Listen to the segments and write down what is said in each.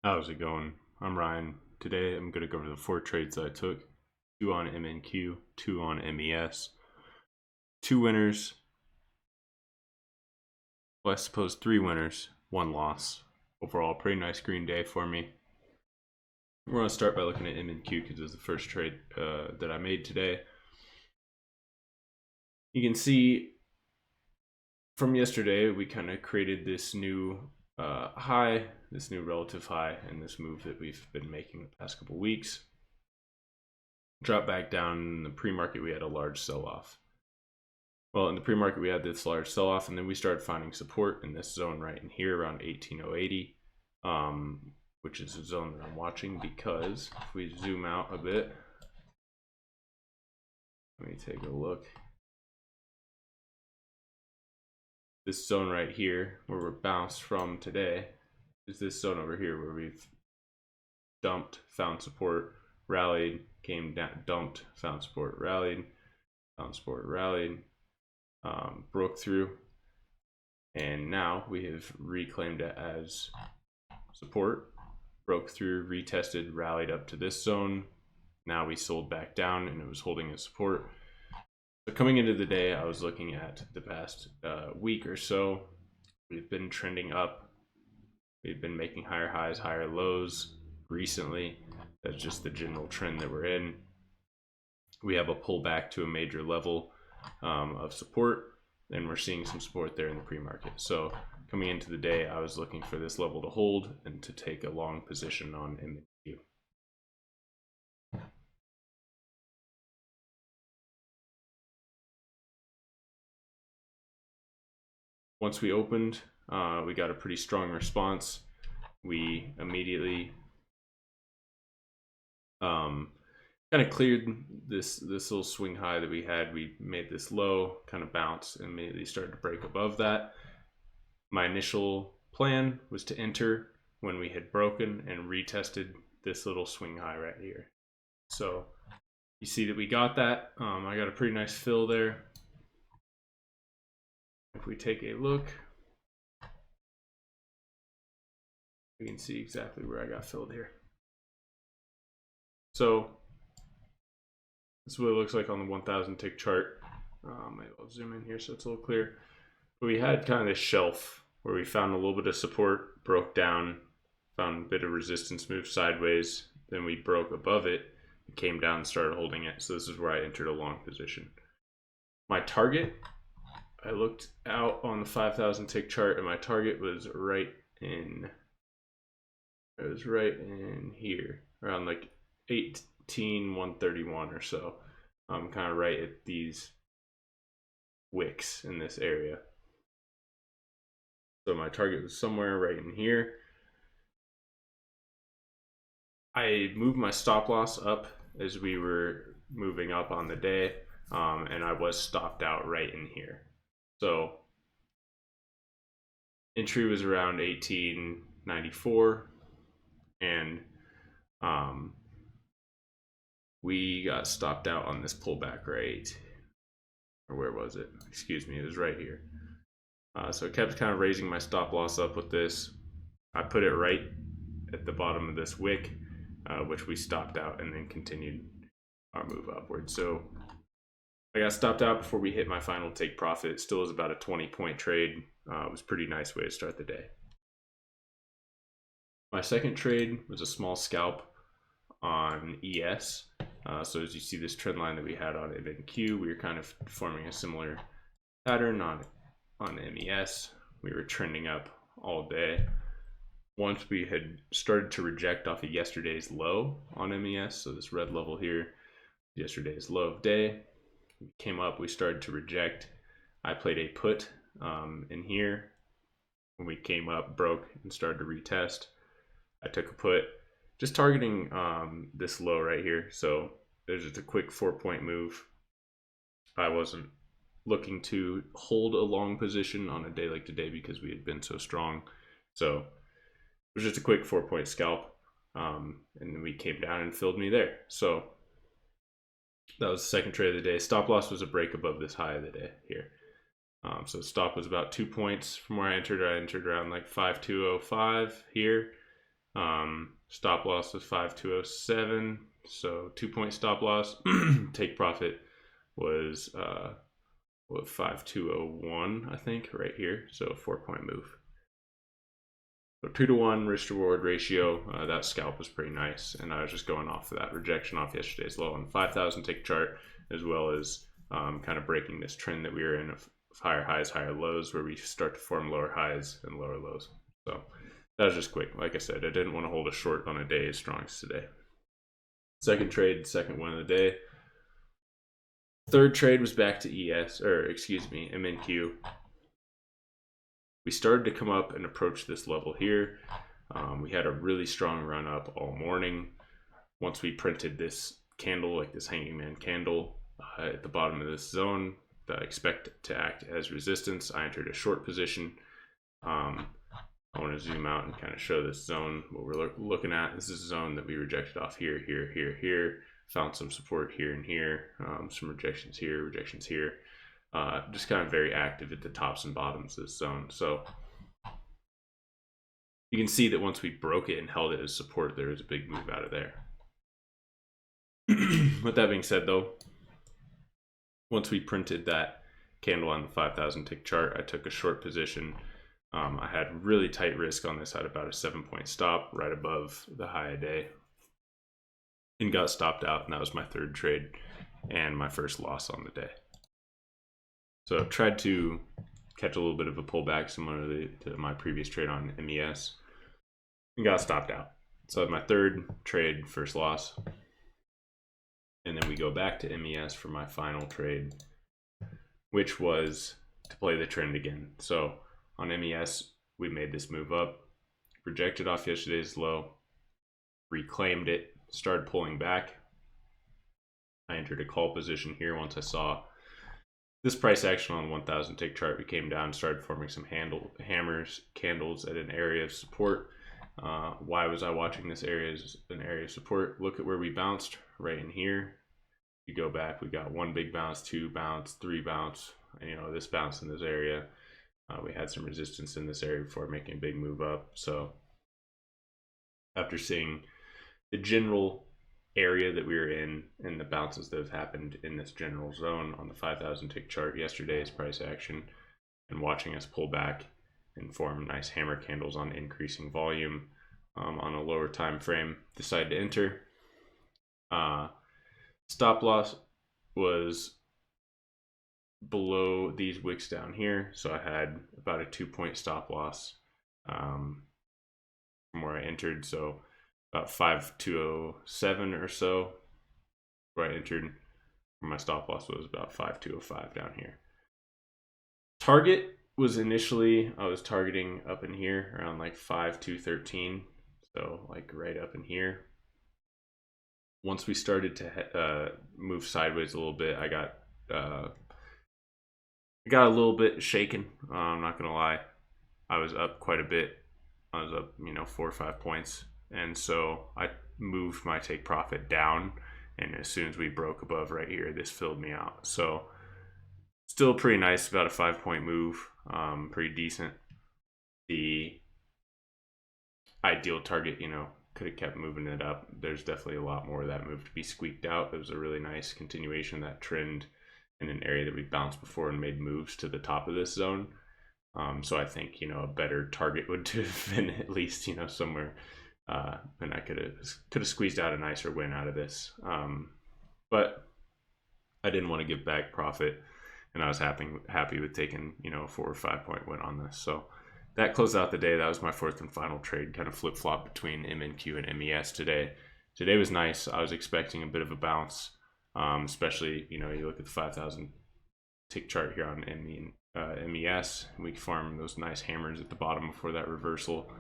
How's it going? I'm Ryan. Today I'm going to go over the 4 trades that I took. 2 on MNQ, 2 on MES. 2 winners. Well, I suppose 3 winners, 1 loss. Overall, pretty nice green day for me. We're going to start by looking at MNQ because it's the first trade that I made today. You can see from yesterday, we kind of created this new high, this new relative high, and this move that we've been making the past couple weeks. Drop back down in the pre-market, we had a large sell-off. Well, in the pre-market, we had this large sell-off, and then we started finding support in this zone right in here around 18,080, which is the zone that I'm watching, because if we zoom out a bit, let me take a look. This zone right here, where we're bounced from today, is this zone over here where we've dumped, found support, rallied, came down, dumped, found support, rallied, found support, rallied, broke through, and now we have reclaimed it as support, broke through, retested, rallied up to this zone. Now we sold back down and it was holding as support. So coming into the day, I was looking at the past week or so. We've been trending up. We've been making higher highs, higher lows recently. That's just the general trend that we're in. We have a pullback to a major level of support, and we're seeing some support there in the pre-market. So coming into the day, I was looking for this level to hold and to take a long position on MNQ. Once we opened, we got a pretty strong response. We immediately kind of cleared this little swing high that we had. We made this low, kind of bounce, and immediately started to break above that. My initial plan was to enter when we had broken and retested this little swing high right here. So you see that we got that. I got a pretty nice fill there. If we take a look, we can see exactly where I got filled here. So this is what it looks like on the 1000 tick chart. Maybe I'll zoom in here so it's a little clear. But we had kind of this shelf where we found a little bit of support, broke down, found a bit of resistance, moved sideways, then we broke above it, came down and started holding it. So this is where I entered a long position. My target, I looked out on the 5000 tick chart and my target was right in, it was right in here, around like 18,131 or so. Kind of right at these wicks in this area. So my target was somewhere right in here. I moved my stop loss up as we were moving up on the day, and I was stopped out right in here. So entry was around 1894, and we got stopped out on this pullback right, or where was it? Excuse me, it was right here. So I kept kind of raising my stop loss up with this. I put it right at the bottom of this wick, which we stopped out and then continued our move upward. So I got stopped out before we hit my final take profit. It still was about a 20-point trade. It was a pretty nice way to start the day. My second trade was a small scalp on ES. So as you see this trend line that we had on MNQ, we were kind of forming a similar pattern on MES. We were trending up all day. Once we had started to reject off of yesterday's low on MES, so this red level here, yesterday's low of day, we came up, we started to reject. I played a put in here. When we came up, broke, and started to retest, I took a put, just targeting this low right here. So there's just a quick 4-point move. I wasn't looking to hold a long position on a day like today because we had been so strong. So it was just a quick 4-point scalp, and then we came down and filled me there. So that was the second trade of the day. Stop loss was a break above this high of the day here. So stop was about 2 points from where I entered. I entered around like 5205 here. Stop loss was 5207, so 2-point stop loss. Take profit was 5201, I think, right here. So 4-point move. So 2-to-1 risk to reward ratio. That scalp was pretty nice, and I was just going off of that rejection off yesterday's low on the 5,000 tick chart, as well as kind of breaking this trend that we were in of higher highs, higher lows, where we start to form lower highs and lower lows. So that was just quick. Like I said, I didn't want to hold a short on a day as strong as today. Second trade, second one of the day. Third trade was back to MNQ. We started to come up and approach this level here. We had a really strong run up all morning. Once we printed this candle, like this hanging man candle, at the bottom of this zone that I expect to act as resistance, I entered a short position. I want to zoom out and kind of show this zone, what we're looking at. This is a zone that we rejected off here, here. Found some support here and here, some rejections here. Just kind of very active at the tops and bottoms of this zone. So you can see that once we broke it and held it as support, there was a big move out of there. With that being said, though, once we printed that candle on the 5,000 tick chart, I took a short position. I had really tight risk on this. I had about a 7-point stop right above the high a day and got stopped out, and that was my third trade and my first loss on the day. So I've tried to catch a little bit of a pullback similarly to my previous trade on MES and got stopped out. So I had my third trade, first loss. And then we go back to MES for my final trade, which was to play the trend again. So on MES, we made this move up, rejected off yesterday's low, reclaimed it, started pulling back. I entered a call position here once I saw this price action on the 1,000 tick chart. We came down, started forming some hammers, candles at an area of support. Why was I watching this area as an area of support? Look at where we bounced right in here. You go back, we got 1 big bounce, 2 bounce, 3 bounce, and this bounce in this area. We had some resistance in this area before making a big move up. So after seeing the general area that we were in and the bounces that have happened in this general zone on the 5,000 tick chart, yesterday's price action, and watching us pull back and form nice hammer candles on increasing volume on a lower time frame, decided to enter. Stop loss was below these wicks down here, so I had about a 2-point stop loss from where I entered. So about 5207 or so where I entered. My stop loss was about 5205 down here. Target was initially, I was targeting up in here around like 5213, so like right up in here. Once we started to move sideways a little bit, I got a little bit shaken. I'm not gonna lie, I was up quite a bit. I was up 4 or 5 points. And so I moved my take profit down, and as soon as we broke above right here, this filled me out. So still pretty nice, about a 5-point move, pretty decent. The ideal target, could have kept moving it up. There's definitely a lot more of that move to be squeaked out. It was a really nice continuation of that trend in an area that we bounced before and made moves to the top of this zone. So I think, a better target would have been at least, somewhere. And I could have squeezed out a nicer win out of this, but I didn't want to give back profit, and I was happy with taking a 4 or 5 point win on this. So that closed out the day. That was my fourth and final trade, kind of flip flop between MNQ and MES today. Today was nice. I was expecting a bit of a bounce, especially you look at the 5,000 tick chart here on MES. We formed those nice hammers at the bottom before that reversal.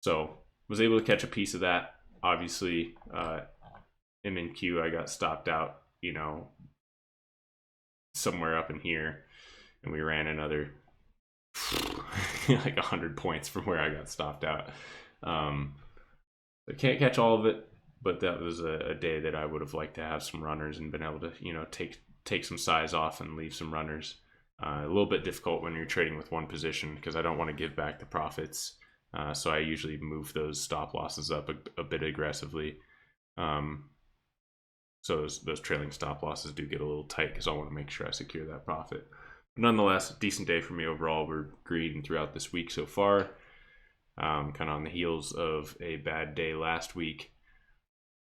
So was able to catch a piece of that. Obviously, MNQ, I got stopped out, somewhere up in here, and we ran another like 100 points from where I got stopped out. I can't catch all of it, but that was a day that I would have liked to have some runners and been able to, take some size off and leave some runners. A little bit difficult when you're trading with one position because I don't want to give back the profits So I usually move those stop losses up a bit aggressively. So those trailing stop losses do get a little tight because I want to make sure I secure that profit. But nonetheless, decent day for me overall. We're green throughout this week so far. Kind of on the heels of a bad day last week.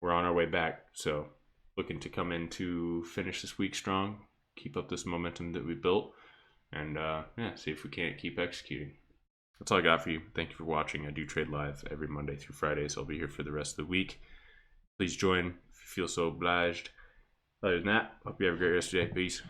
We're on our way back, so looking to come in to finish this week strong, keep up this momentum that we built, and yeah, see if we can't keep executing. That's all I got for you. Thank you for watching. I do trade live every Monday through Friday, so I'll be here for the rest of the week. Please join if you feel so obliged. Other than that, hope you have a great rest of your day. Peace.